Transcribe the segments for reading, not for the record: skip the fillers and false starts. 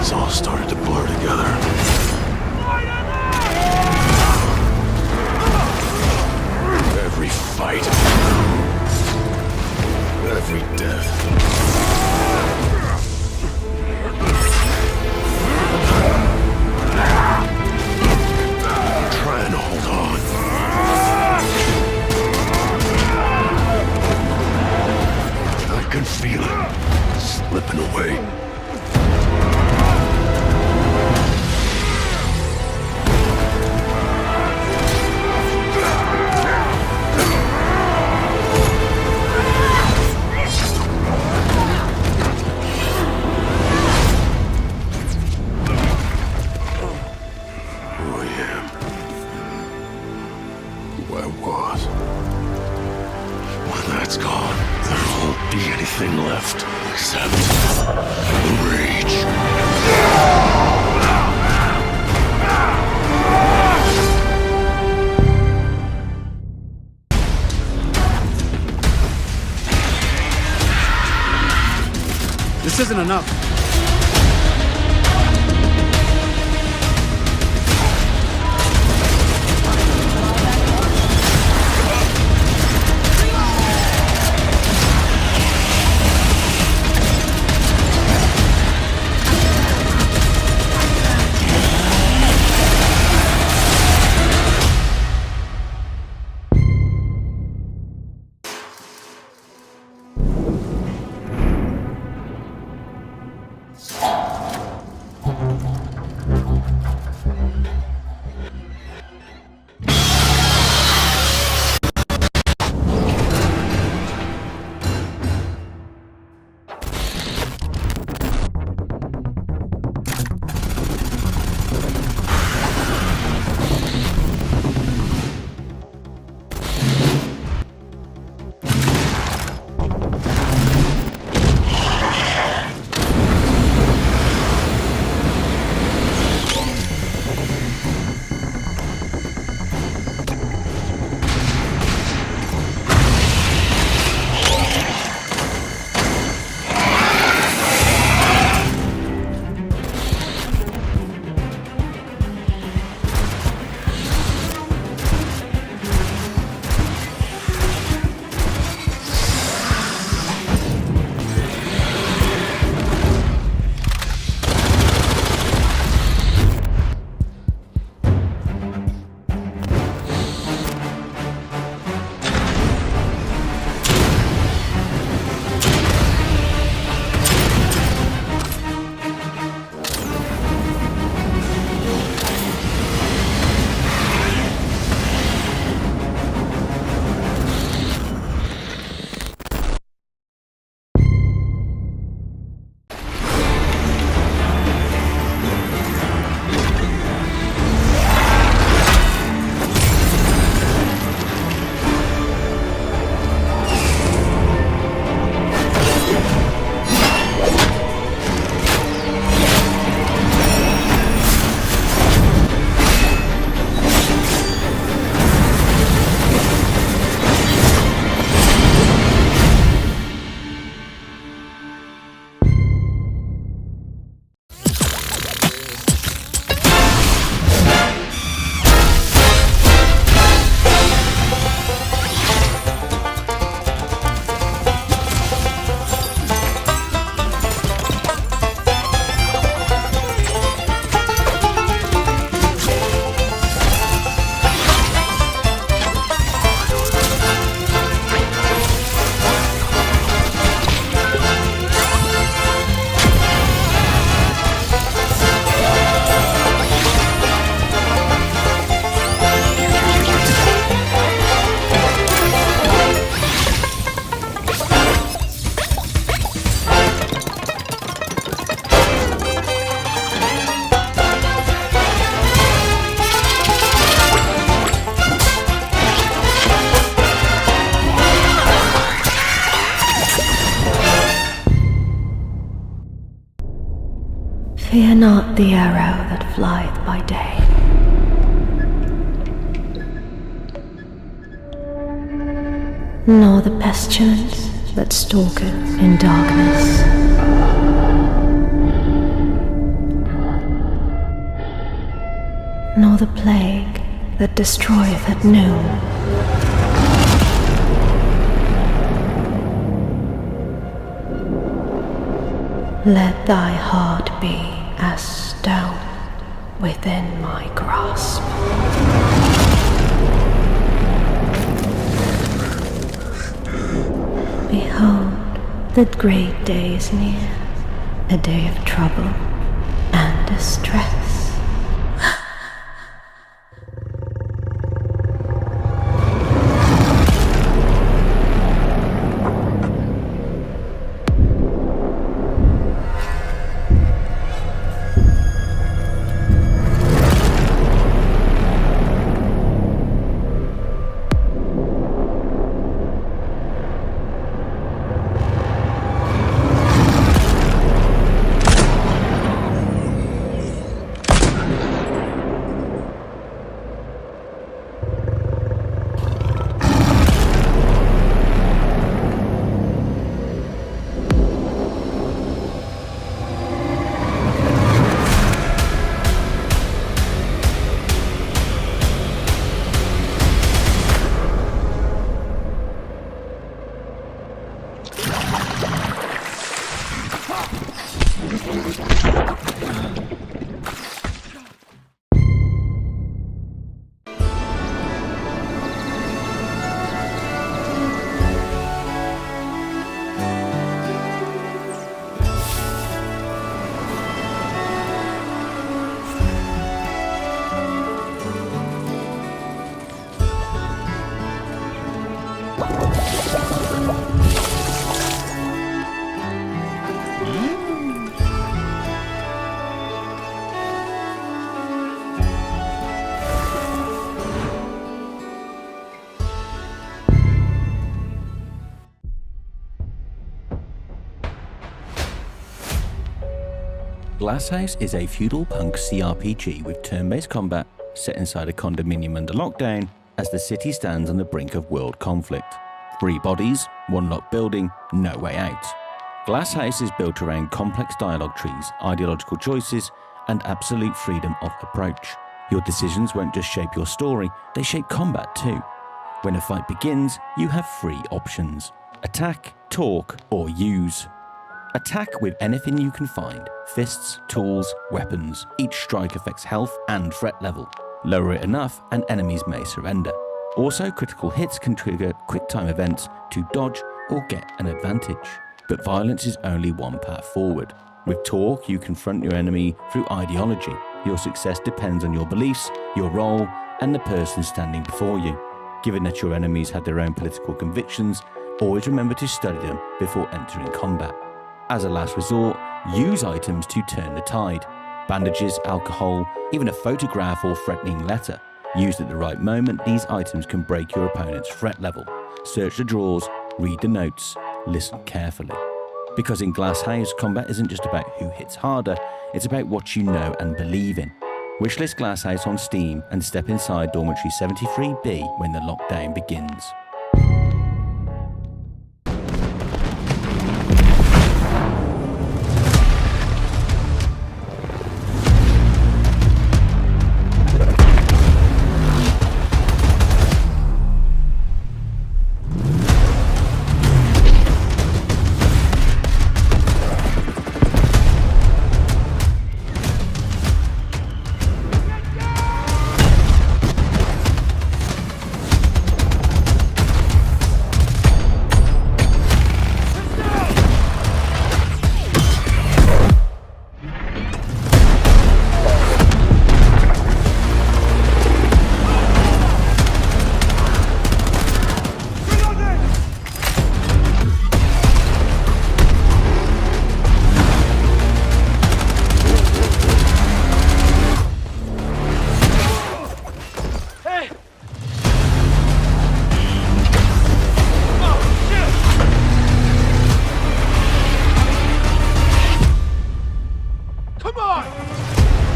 It's all started to blur together. Every fight. Every death. I'm trying to hold on. I can feel it slipping away. Left except rage. This isn't enough. Fear not the arrow that flieth by day, nor the pestilence that stalketh in darkness, nor the plague that destroyeth at noon. Let thy heart be as stone within my grasp. Behold, the great day is near, a day of trouble and distress. Glasshouse is a feudal punk CRPG with turn-based combat set inside a condominium under lockdown as the city stands on the brink of world conflict. 3 bodies, 1 locked building, no way out. Glasshouse is built around complex dialogue trees, ideological choices, and absolute freedom of approach. Your decisions won't just shape your story, they shape combat too. When a fight begins, you have 3 options: attack, talk, or use. Attack with anything you can find: fists, tools, weapons. Each strike affects health and threat level. Lower it enough and enemies may surrender. Also, critical hits can trigger quick-time events to dodge or get an advantage. But violence is only one path forward. With talk, you confront your enemy through ideology. Your success depends on your beliefs, your role, and the person standing before you. Given that your enemies have their own political convictions, always remember to study them before entering combat. As a last resort, use items to turn the tide. Bandages, alcohol, even a photograph or threatening letter. Used at the right moment, these items can break your opponent's threat level. Search the drawers, read the notes, listen carefully. Because in Glasshouse, combat isn't just about who hits harder, it's about what you know and believe in. Wishlist Glasshouse on Steam and step inside Dormitory 73B when the lockdown begins.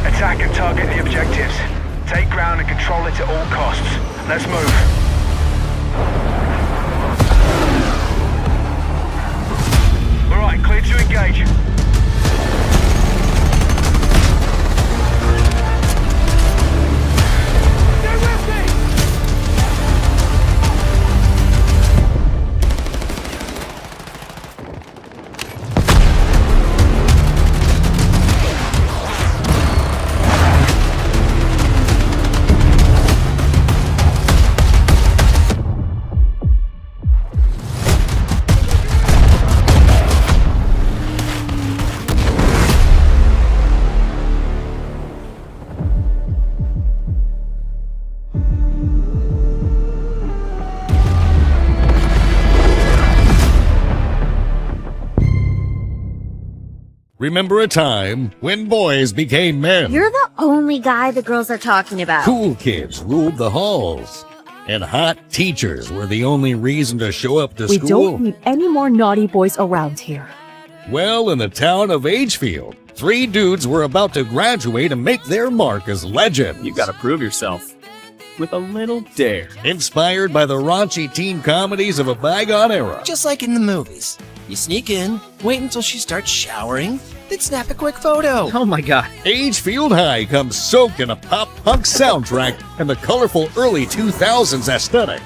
Attack and target the objectives. Take ground and control it at all costs. Let's move. All right, clear to engage. Remember a time when boys became men? You're the only guy the girls are talking about. Cool kids ruled the halls. And hot teachers were the only reason to show up to We school. don't need any more naughty boys around here. Well, in the town of Agefield, 3 dudes were about to graduate and make their mark as legends. You gotta prove yourself. With a little dare. Inspired by the raunchy teen comedies of a bygone era. Just like in the movies. You sneak in, wait until she starts showering, then snap a quick photo. Oh my god. Agefield High comes soaked in a pop-punk soundtrack and the colorful early 2000s aesthetic.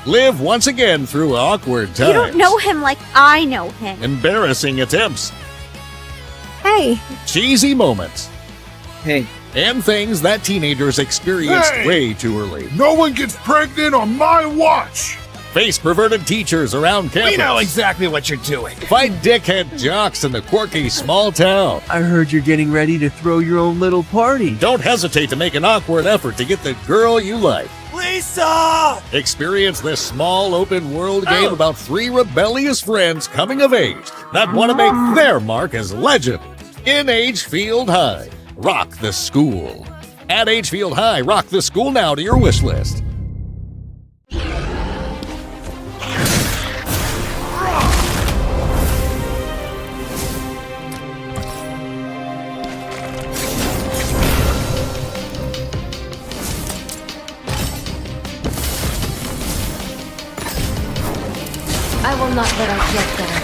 Live once again through awkward times. You don't know him like I know him. Embarrassing attempts. Hey. Cheesy moments. Hey, And things that teenagers experienced Hey! way too early. No one gets pregnant on my watch! Face perverted teachers around campus. We know exactly what you're doing. Fight dickhead jocks in the quirky small town. I heard you're getting ready to throw your own little party. Don't hesitate to make an awkward effort to get the girl you like. Lisa! Experience this small open world game about 3 rebellious friends coming of age that want to make their mark as legends in Agefield High. Rock the school. Add Agefield High Rock the School now to your wish list. I will not let our blood down.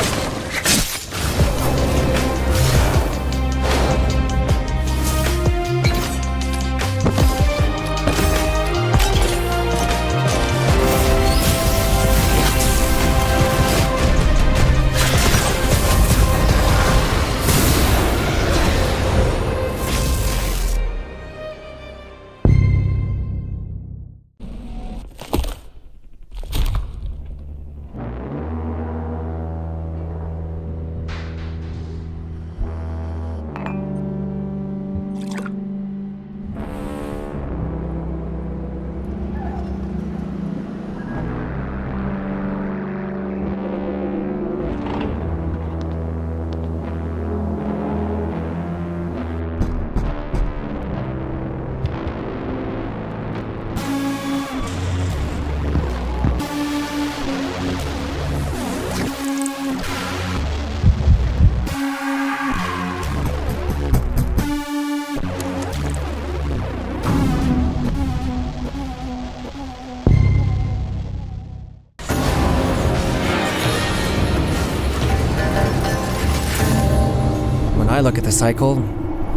When I look at the cycle,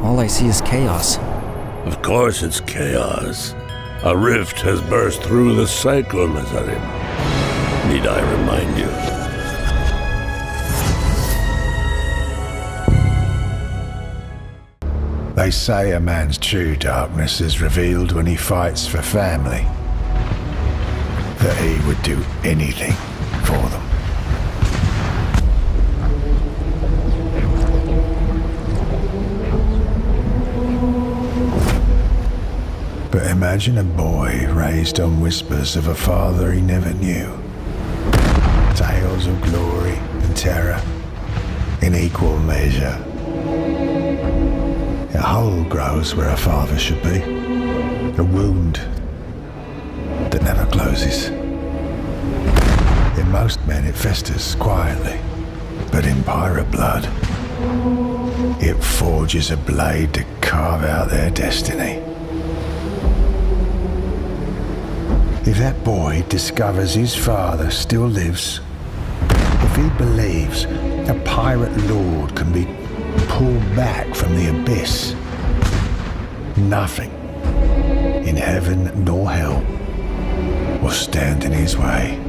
all I see is chaos. Of course it's chaos. A rift has burst through the cycle, Nazarim. Need I remind you? They say a man's true darkness is revealed when he fights for family. That he would do anything for them. But imagine a boy raised on whispers of a father he never knew. Tales of glory and terror in equal measure. A hole grows where a father should be. A wound that never closes. In most men it festers quietly, but in pirate blood, it forges a blade to carve out their destiny. If that boy discovers his father still lives, if he believes a pirate lord can be pulled back from the abyss, nothing in heaven nor hell will stand in his way.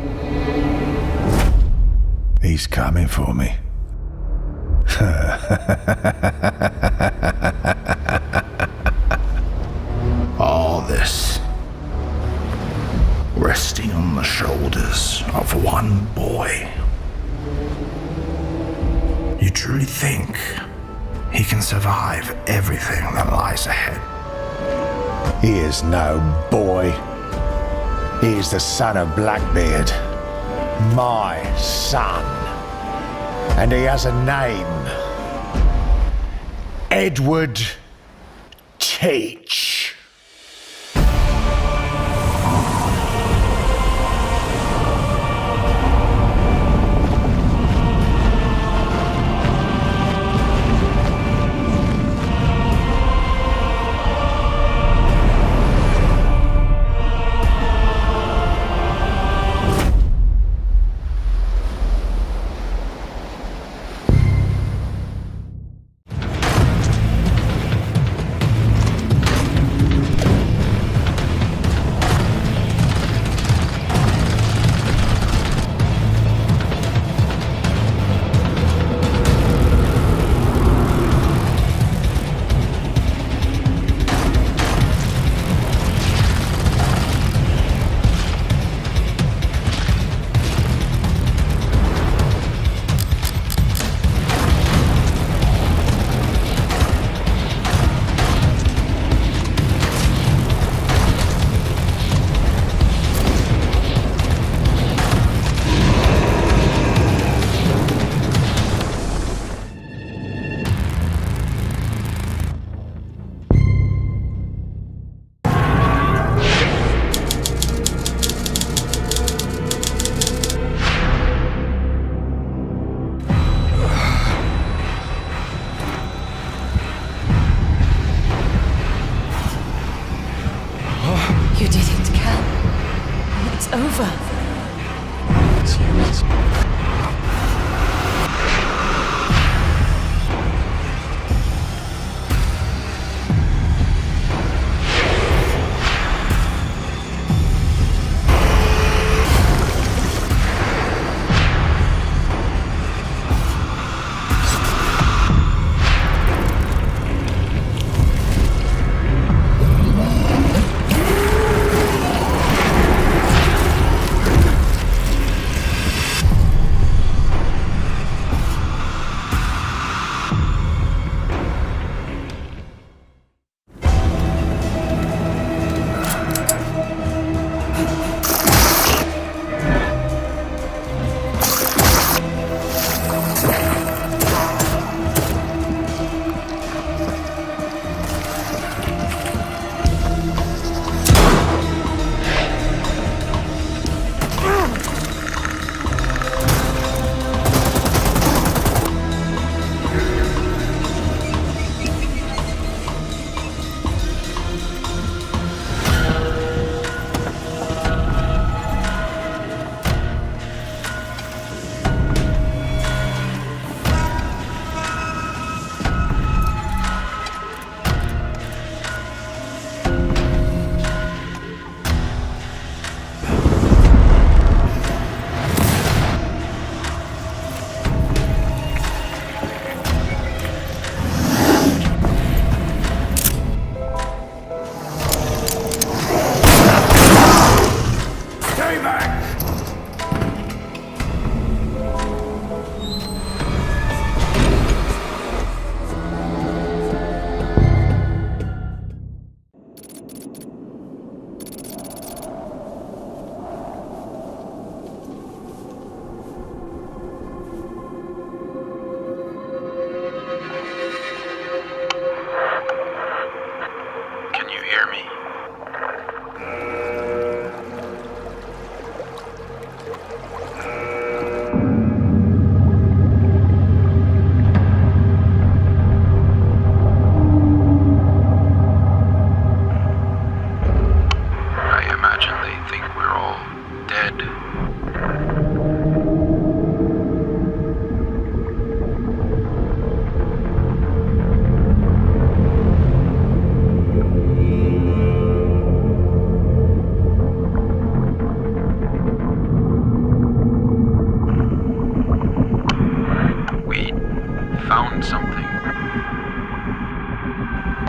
He's coming for me. All this resting on the shoulders of one boy. You truly think he can survive everything that lies ahead? He is no boy. He is the son of Blackbeard. My son. And he has a name. Edward Teach. You did it, Cal. It's over.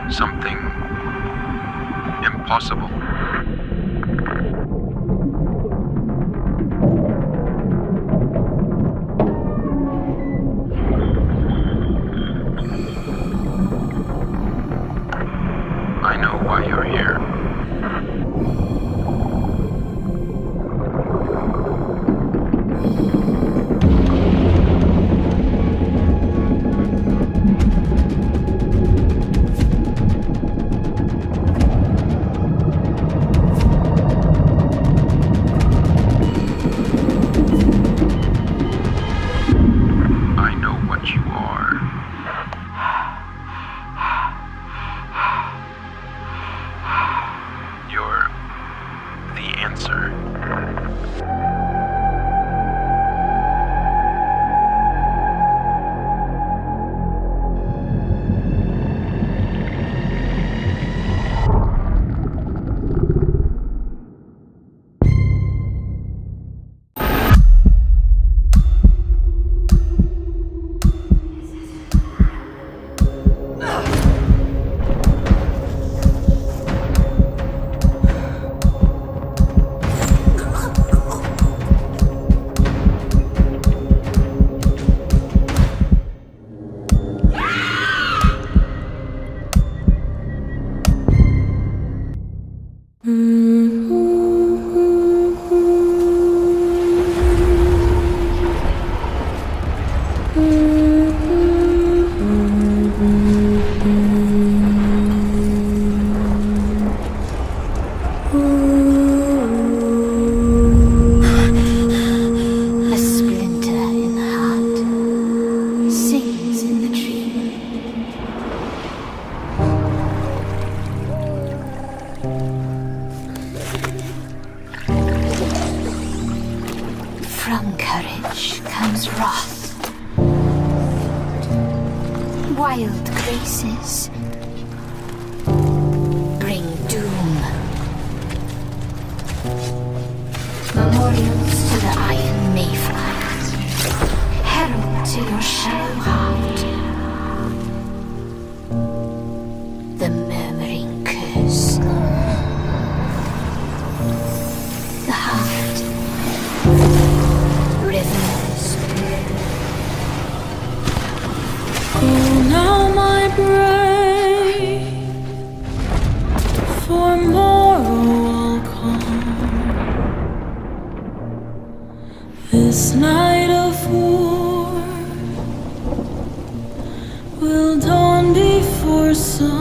Something impossible. I know why you're here. A splinter in the heart sings in the dream. From courage comes wrath. Wild graces bring doom. Memorials to the iron mayflies, herald to your shallow heart. The murmuring curse. The heart. Rivers. Oh, now my brave, for morrow I'll come. This night of war will dawn before sun.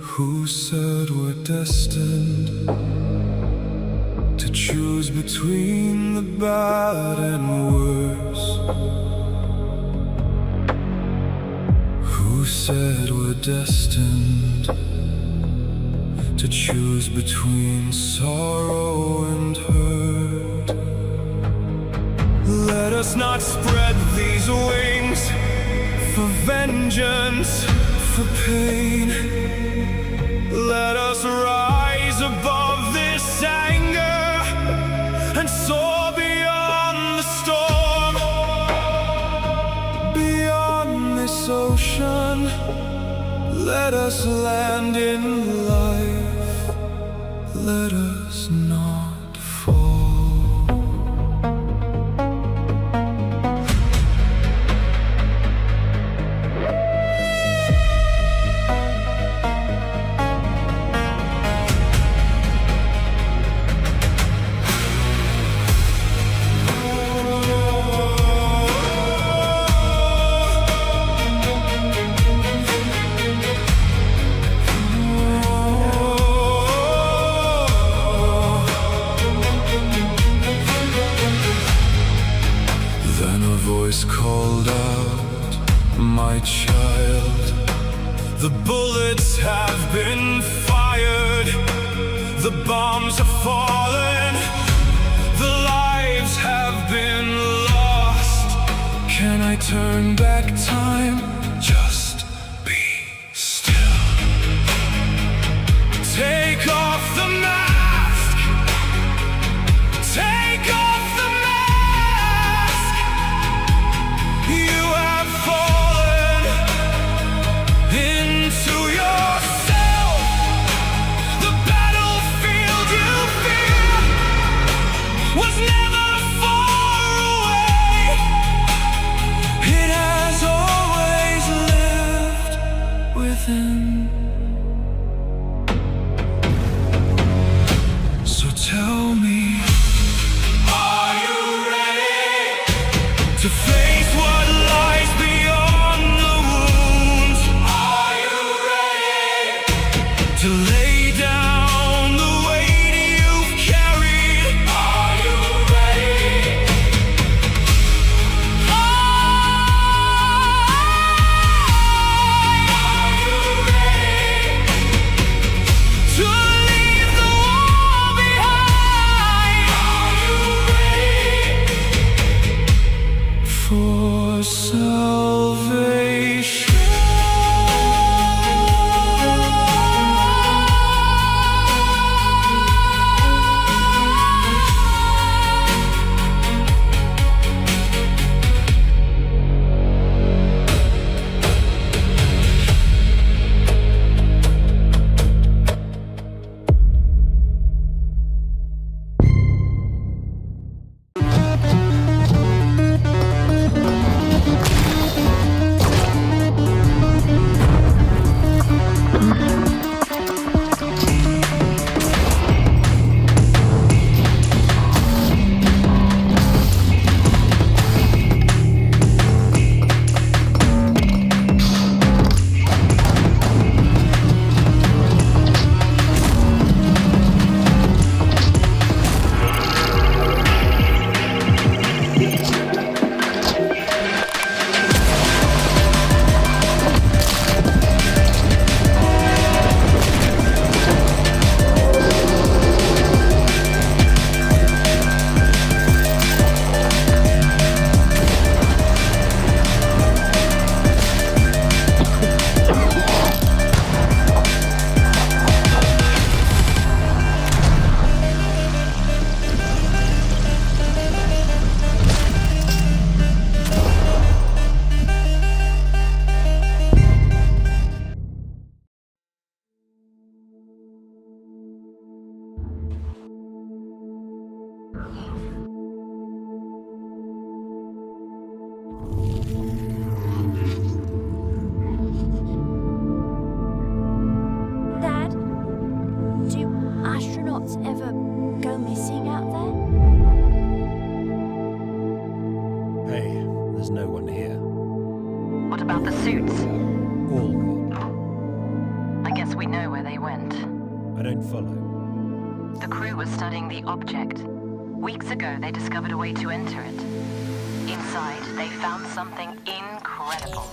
Who said we're destined to choose between the bad and worse? Who said we're destined to choose between sorrow and hurt? Let us not spread these wings for vengeance, for pain. Let us rise above this anger and soar beyond the storm, beyond this ocean. Let us land in life. Let us not fall. Called out, my child. The bullets have been fired, the bombs have fallen, the lives have been lost. Can I turn back time? Just be still. Take off the mask. Take off the mask. You have fallen into yourself. The battlefield you fear was never far away. It has always lived within. So tell me, are you ready to face what lies beyond the wounds? Are you ready to lay down the weight you've carried? Are you ready? Are you ready to leave the war behind? went. I don't follow. The crew was studying the object. Weeks ago, they discovered a way to enter it. Inside, they found something incredible.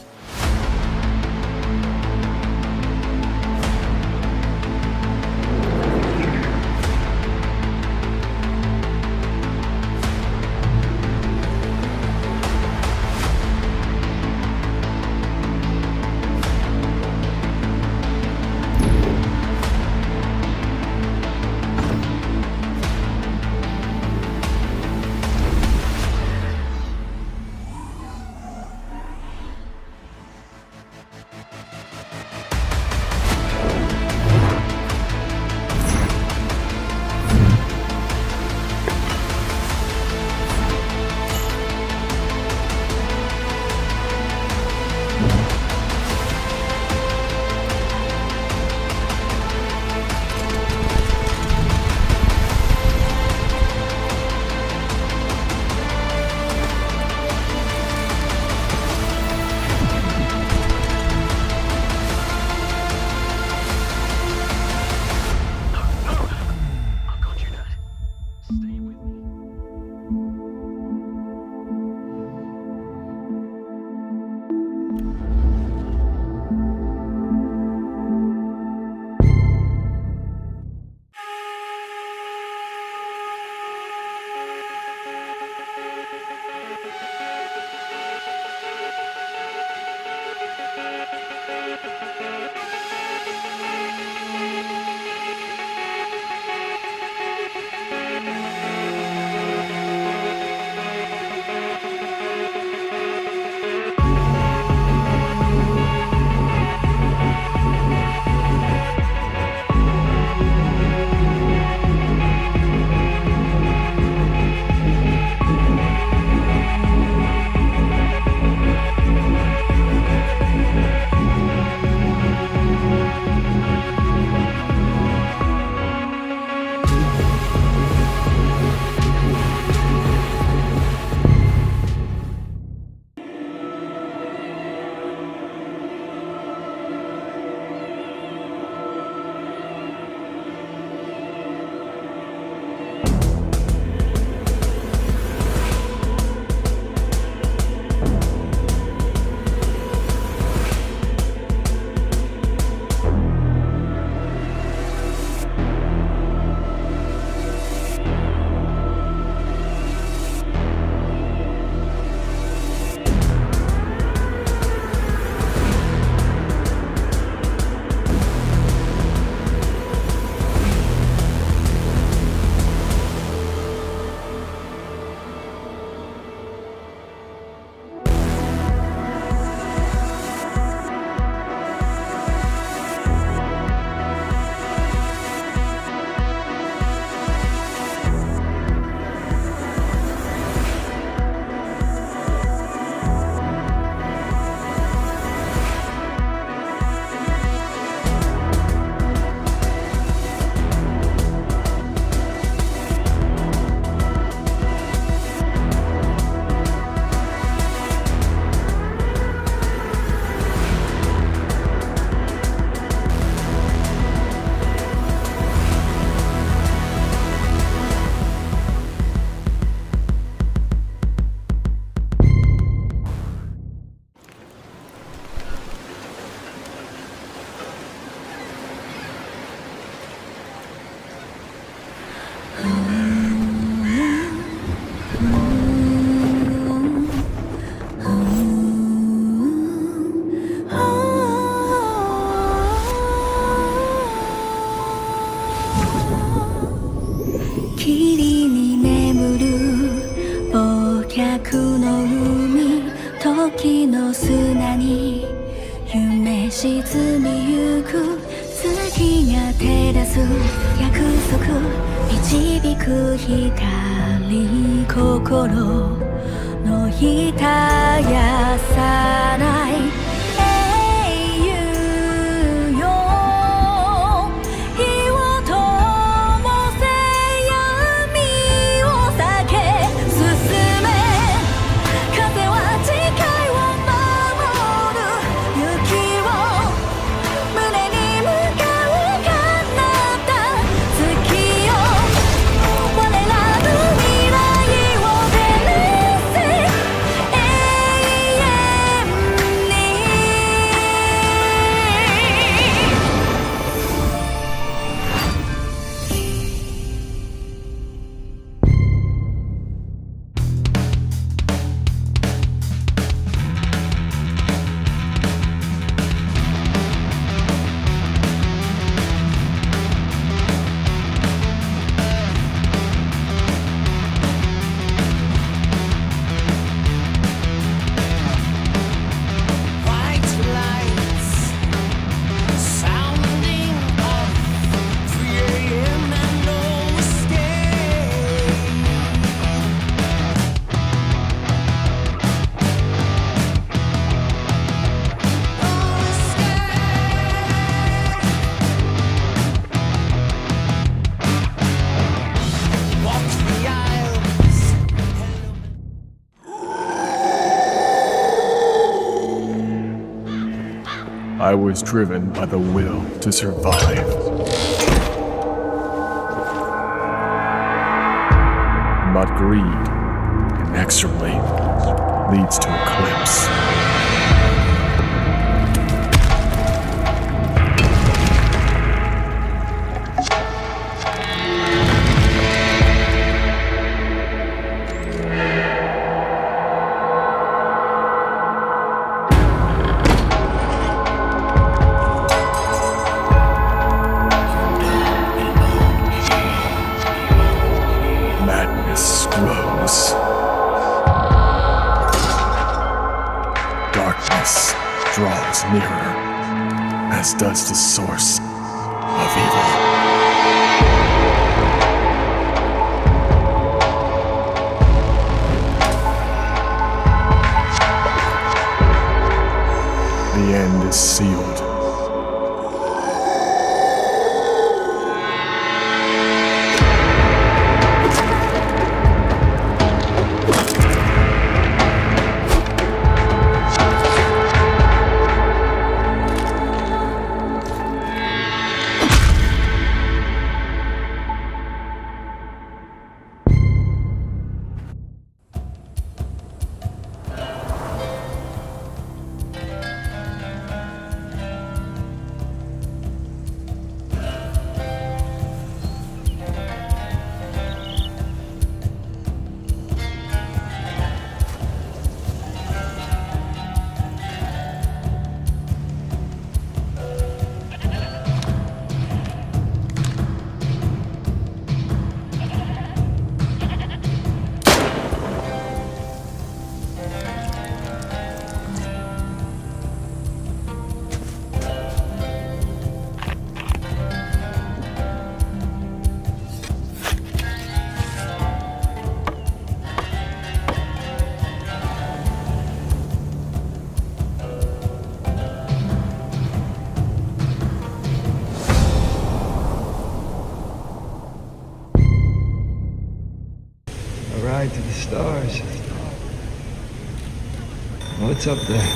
I was driven by the will to survive. But greed, inexorably, leads to eclipse. Madness grows. Darkness draws nearer, as does the source of evil. The end is sealed. ride to the stars. What's up there?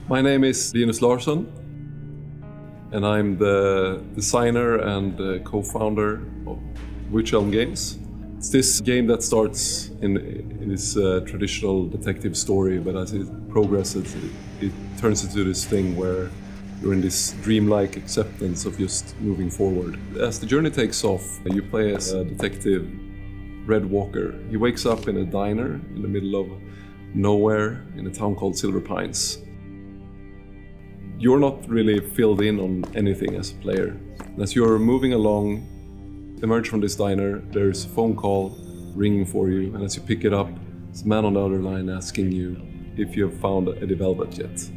My name is Linus Larsson, and I'm the designer and co-founder of Witch Elm Games. It's this game that starts in this traditional detective story, but as it progresses, it turns into this thing where you're in this dreamlike acceptance of just moving forward. As the journey takes off, you play as a detective, Red Walker. He wakes up in a diner in the middle of nowhere in a town called Silver Pines. You're not really filled in on anything as a player. As you're moving along, emerge from this diner, there's a phone call ringing for you, and as you pick it up, there's a man on the other line asking you if you have found Eddie Velvet yet.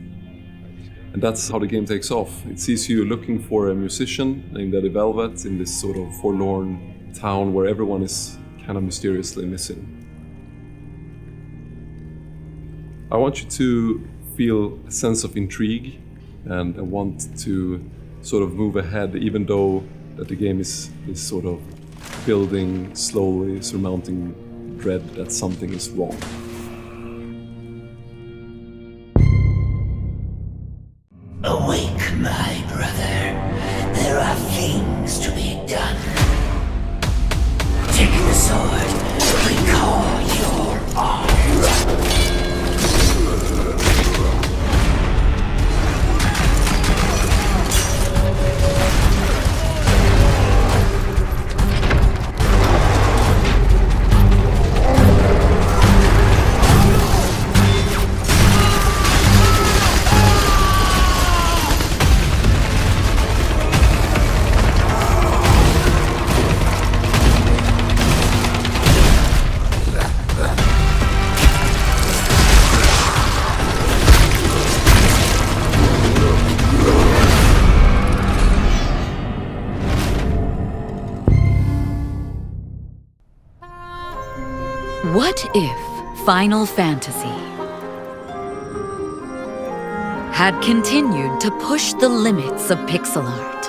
And that's how the game takes off. It sees you looking for a musician named Eddie Velvet in this sort of forlorn town where everyone is kind of mysteriously missing. I want you to feel a sense of intrigue and want to sort of move ahead, even though that the game is sort of building, slowly surmounting dread that something is wrong. Awake, my brother. There are things to be done. Take the sword. Recall your honor. What if Final Fantasy had continued to push the limits of pixel art?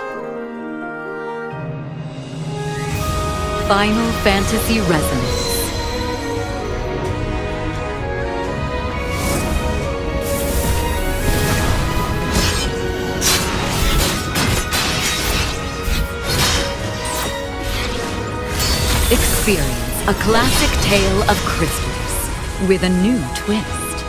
Final Fantasy Resonance. Experience a classic tale of Christmas with a new twist.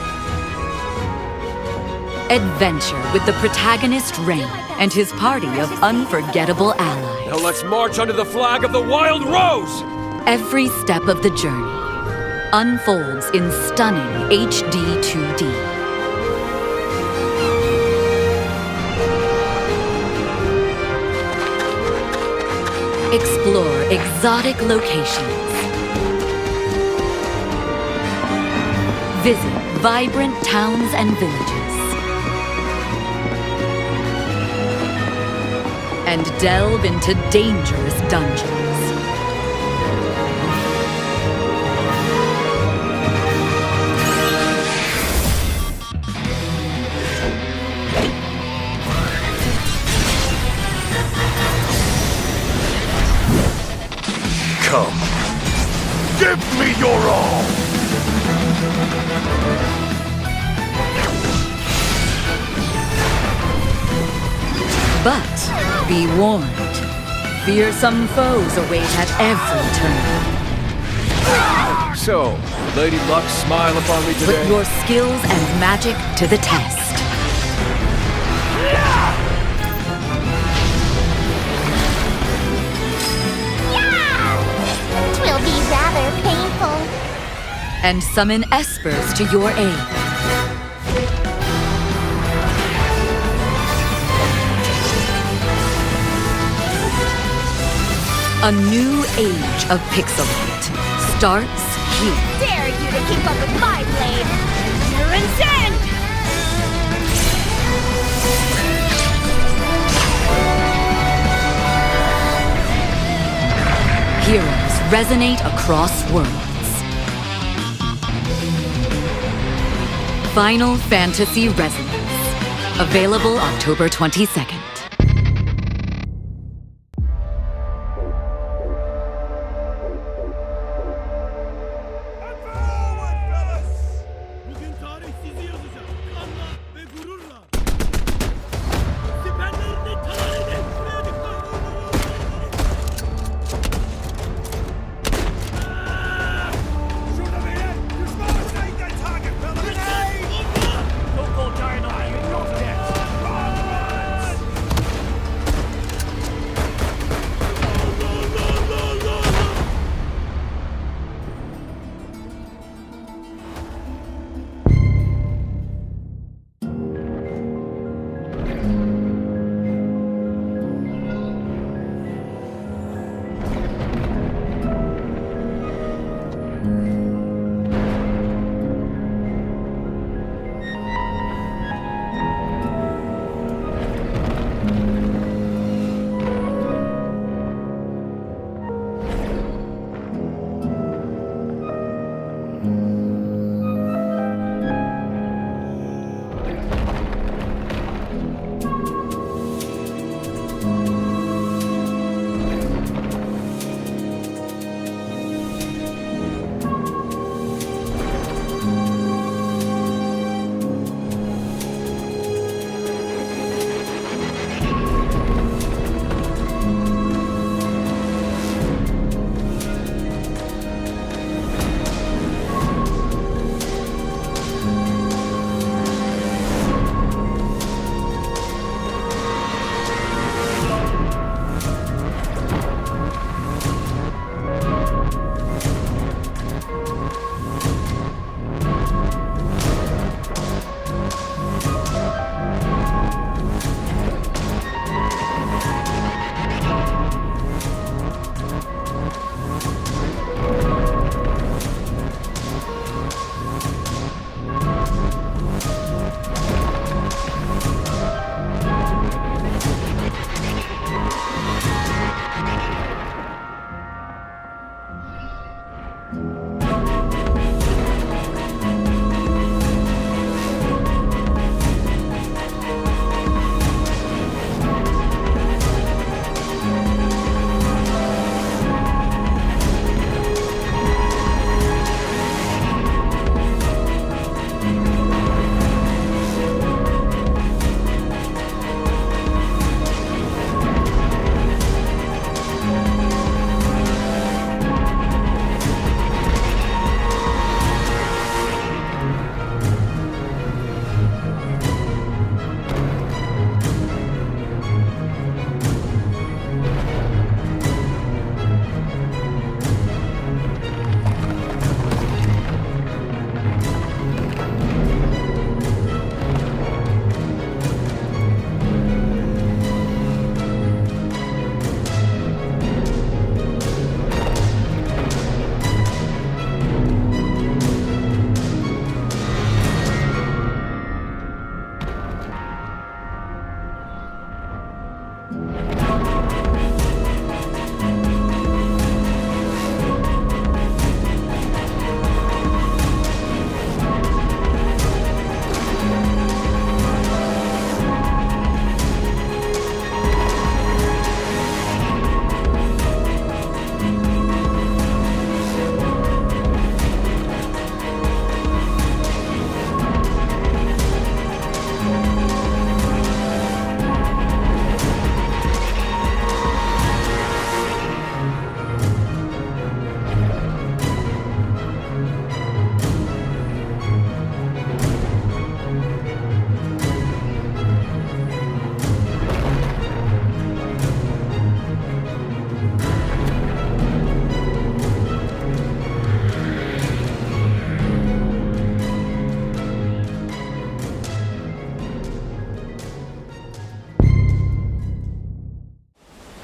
Adventure with the protagonist Rain and his party of unforgettable allies. Now let's march under the flag of the Wild Rose! Every step of the journey unfolds in stunning HD 2D. Explore exotic locations. Visit vibrant towns and villages. And delve into dangerous dungeons. Come. Give me your all! But be warned, fearsome foes await at every turn. So, Lady Luck smile upon me today? Put your skills and magic to the test. It will be rather painful. And summon espers to your aid. A new age of pixel art starts here. Dare you to keep up with my blade! You're insane! Heroes resonate across worlds. Final Fantasy Resonance. Available October 22nd.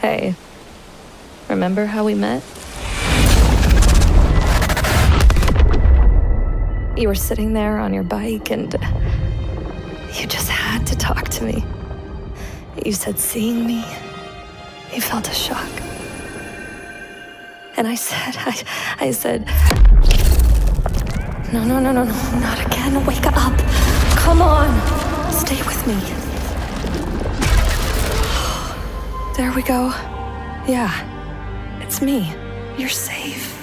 Hey, remember how we met? You were sitting there on your bike and you just had to talk to me. You said seeing me, you felt a shock. And I said, no, not again. Wake up. Come on. Stay with me. There we go. Yeah, it's me. You're safe.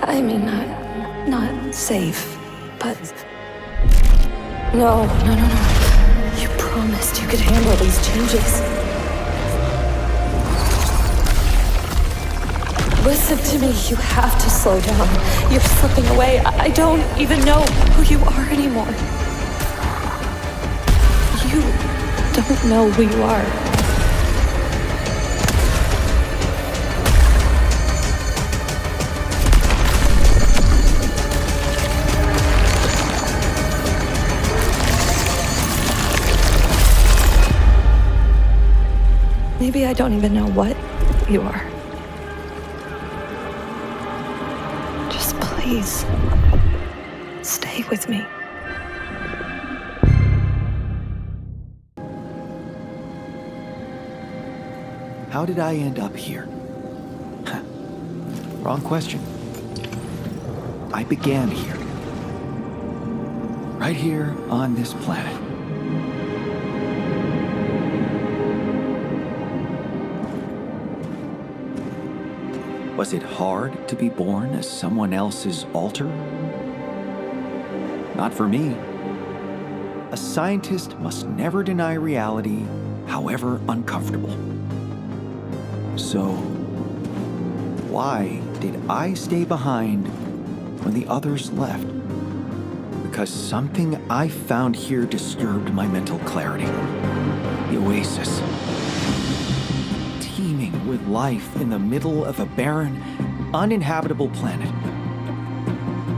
I mean, not safe, but... No. You promised you could handle these changes. Listen to me. You have to slow down. You're slipping away. I don't even know who you are anymore. You don't know who you are. Maybe I don't even know what you are. Just please, stay with me. How did I end up here? Wrong question. I began here. Right here on this planet. Was it hard to be born as someone else's alter? Not for me. A scientist must never deny reality, however uncomfortable. So, why did I stay behind when the others left? Because something I found here disturbed my mental clarity. The oasis. Teeming with life in the middle of a barren, uninhabitable planet.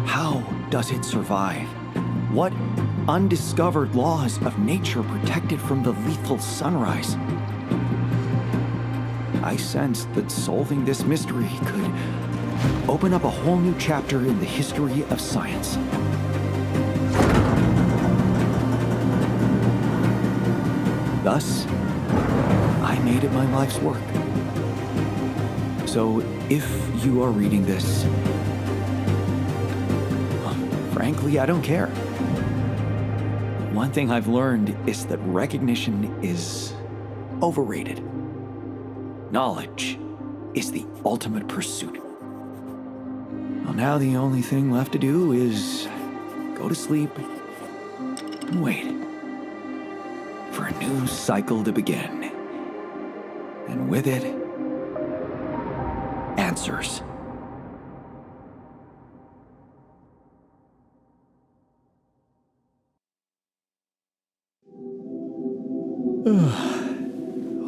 How does it survive? What undiscovered laws of nature protect it from the lethal sunrise? I sensed that solving this mystery could open up a whole new chapter in the history of science. Thus, I made it my life's work. So, if you are reading this, frankly, I don't care. One thing I've learned is that recognition is overrated. Knowledge is the ultimate pursuit. Well, now the only thing left to do is go to sleep and wait for a new cycle to begin. And with it, answers.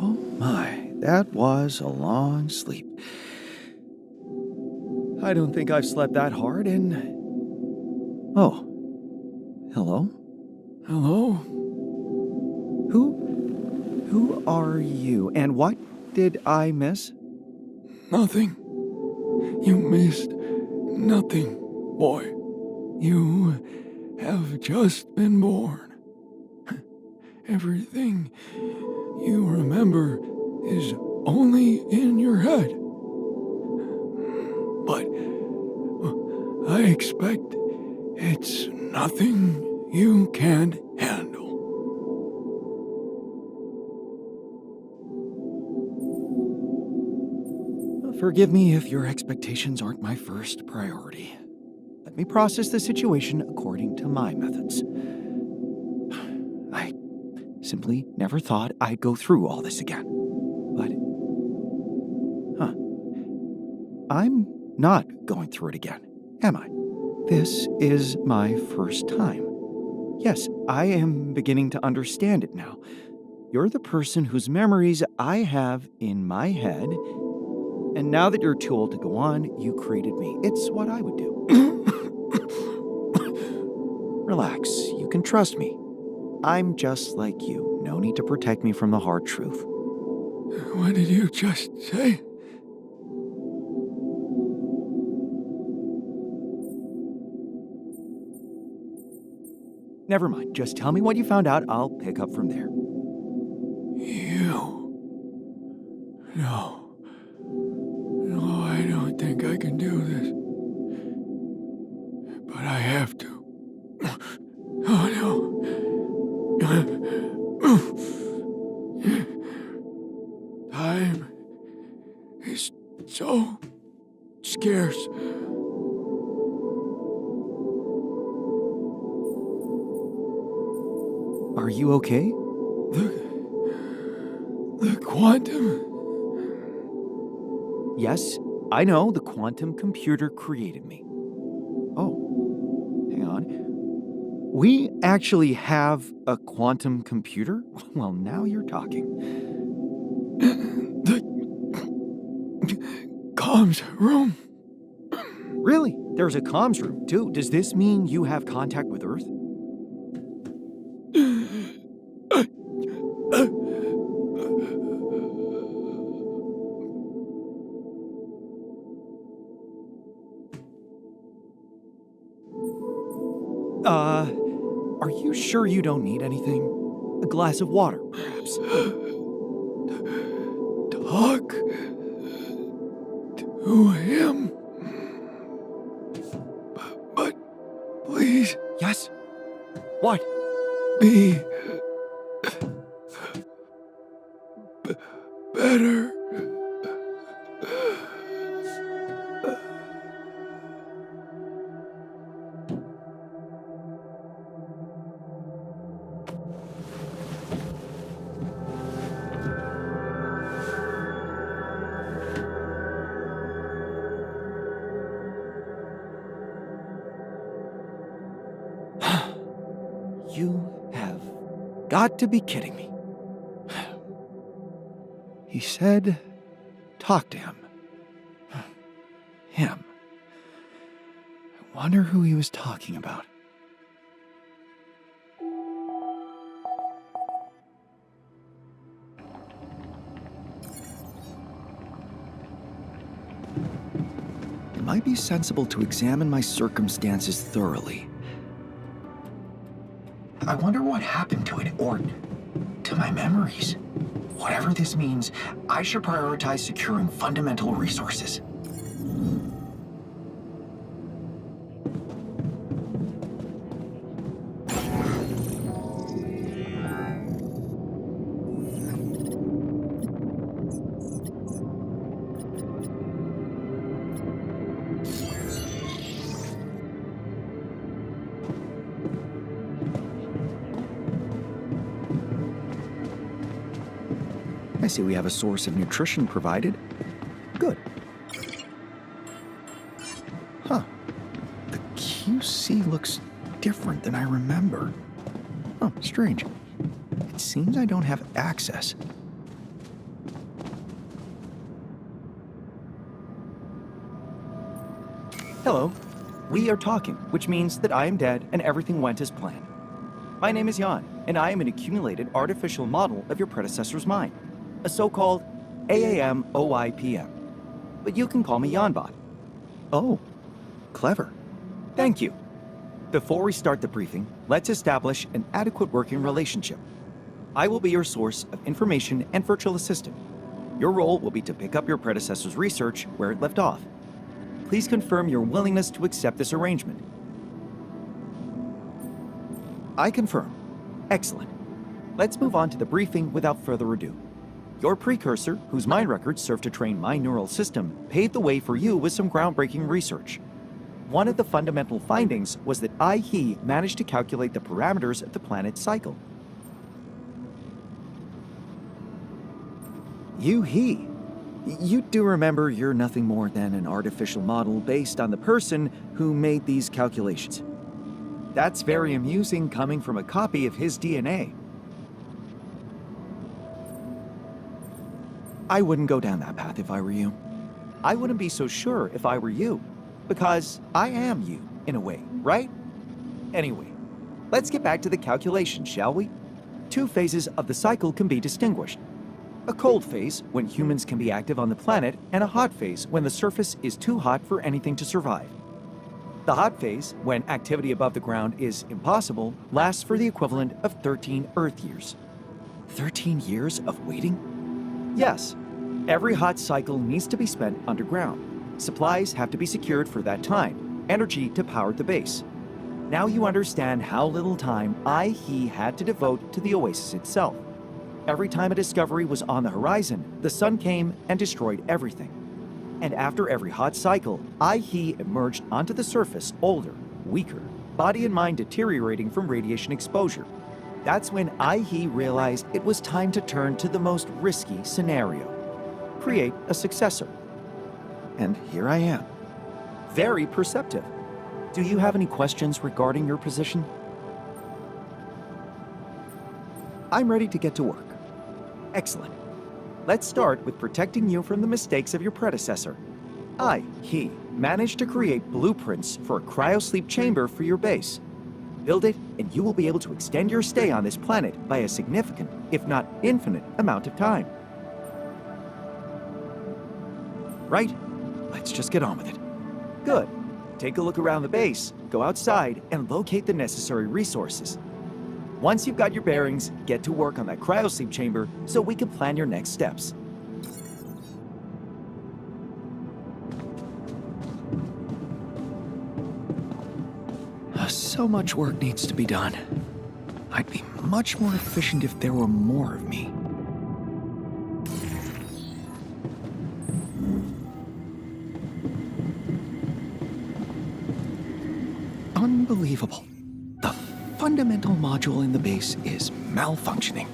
Oh my, that was a long sleep. I don't think I've slept that hard in... Oh. Hello? Hello? Who are you, and what did I miss? Nothing. You missed nothing, boy. You have just been born. Everything you remember is only in your head. But I expect it's nothing you can't handle. Forgive me if your expectations aren't my first priority. Let me process the situation according to my methods. I simply never thought I'd go through all this again. But, I'm not going through it again, am I? This is my first time. Yes, I am beginning to understand it now. You're the person whose memories I have in my head, and now that you're too old to go on, you created me. It's what I would do. Relax, you can trust me. I'm just like you. No need to protect me from the hard truth. What did you just say? Never mind. Just tell me what you found out. I'll pick up from there. You? No. No, I don't think I can do this. But I have to. Oh, no. Time is so scarce. Are you okay? The quantum? Yes, I know. The quantum computer created me. Oh, hang on. We actually have a quantum computer? Well, now you're talking. The comms room? Really? There's a comms room, too. Does this mean you have contact with Earth? Are you sure you don't need anything? A glass of water, perhaps? Talk to him. But please. Yes? What? Be better. You have got to be kidding me. He said, talk to him. Him. I wonder who he was talking about. It might be sensible to examine my circumstances thoroughly. I wonder what happened to it, or to my memories. Whatever this means, I should prioritize securing fundamental resources. I see we have a source of nutrition provided. Good. Huh. The QC looks different than I remember. Oh, strange. It seems I don't have access. Hello. We are talking, which means that I am dead and everything went as planned. My name is Jan, and I am an accumulated artificial model of your predecessor's mind. A so-called AAM-OIPM. But you can call me Janbot. Oh, clever. Thank you. Before we start the briefing, let's establish an adequate working relationship. I will be your source of information and virtual assistant. Your role will be to pick up your predecessor's research where it left off. Please confirm your willingness to accept this arrangement. I confirm. Excellent. Let's move on to the briefing without further ado. Your precursor, whose mind records served to train my neural system, paved the way for you with some groundbreaking research. One of the fundamental findings was that He managed to calculate the parameters of the planet's cycle. He. You do remember you're nothing more than an artificial model based on the person who made these calculations. That's very amusing coming from a copy of his DNA. I wouldn't go down that path if I were you. I wouldn't be so sure if I were you, because I am you, in a way, right? Anyway, let's get back to the calculation, shall we? 2 phases of the cycle can be distinguished. A cold phase, when humans can be active on the planet, and a hot phase, when the surface is too hot for anything to survive. The hot phase, when activity above the ground is impossible, lasts for the equivalent of 13 Earth years. 13 years of waiting? Yes. Every hot cycle needs to be spent underground. Supplies have to be secured for that time, energy to power the base. Now you understand how little time He had to devote to the oasis itself. Every time a discovery was on the horizon, the sun came and destroyed everything. And after every hot cycle, He emerged onto the surface older, weaker, body and mind deteriorating from radiation exposure. That's when He realized it was time to turn to the most risky scenario. Create a successor. And here I am. Very perceptive. Do you have any questions regarding your position? I'm ready to get to work. Excellent. Let's start with protecting you from the mistakes of your predecessor. He managed to create blueprints for a cryosleep chamber for your base. Build it, and you will be able to extend your stay on this planet by a significant, if not infinite, amount of time. Right? Let's just get on with it. Good. Take a look around the base, go outside, and locate the necessary resources. Once you've got your bearings, get to work on that cryosleep chamber so we can plan your next steps. So much work needs to be done. I'd be much more efficient if there were more of me. Unbelievable. The fundamental module in the base is malfunctioning.